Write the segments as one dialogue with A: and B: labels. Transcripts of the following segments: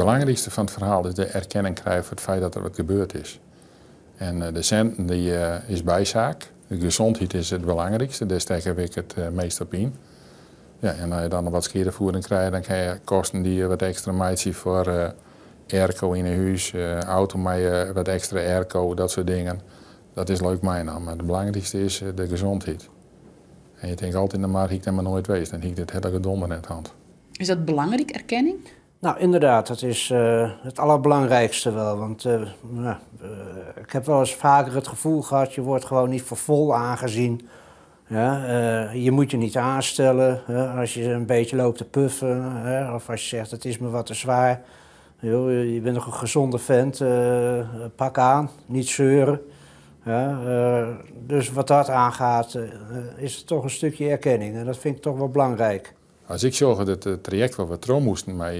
A: belangrijkste van het verhaal is de erkenning krijgen voor het feit dat er wat gebeurd is. En de centen die is bijzaak. De gezondheid is het belangrijkste, daar steek ik het meest op in. Ja, en als je dan nog wat scherenvoering krijgt, dan krijg je kosten die wat extra meidje voor airco in een huis, auto met wat extra airco, dat soort dingen. Dat is leuk mij nou, maar het belangrijkste is de gezondheid. En je denkt altijd, maar ik dat maar nooit wees, dan ik dit hele gedonder net hand.
B: Is dat belangrijk, erkenning?
C: Nou, inderdaad, dat is het allerbelangrijkste wel. Want ik heb wel eens vaker het gevoel gehad, je wordt gewoon niet voor vol aangezien. Ja, je moet je niet aanstellen als je een beetje loopt te puffen. Of als je zegt, het is me wat te zwaar. Je bent nog een gezonde vent, pak aan, niet zeuren. Ja, dus wat dat aangaat, is het toch een stukje erkenning. En dat vind ik toch wel belangrijk.
A: Als ik zorg dat het traject wat we trouw moesten met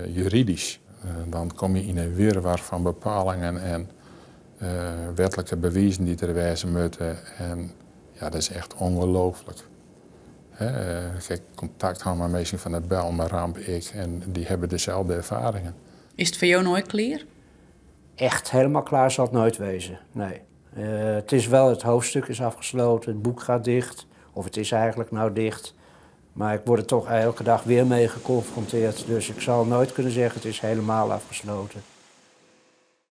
A: juridisch, dan kom je in een wirwar van bepalingen en wettelijke bewijzen die er wezen moeten. En ja, dat is echt ongelooflijk. Ik heb contact gehad met mensen van het Bel, maar Ramp, ik, en die hebben dezelfde ervaringen.
B: Is het voor jou nooit klaar?
C: Echt helemaal klaar zal het nooit wezen, nee. Het is wel, het hoofdstuk is afgesloten, het boek gaat dicht. Of het is eigenlijk nou dicht. Maar ik word er toch elke dag weer mee geconfronteerd. Dus ik zal nooit kunnen zeggen, het is helemaal afgesloten.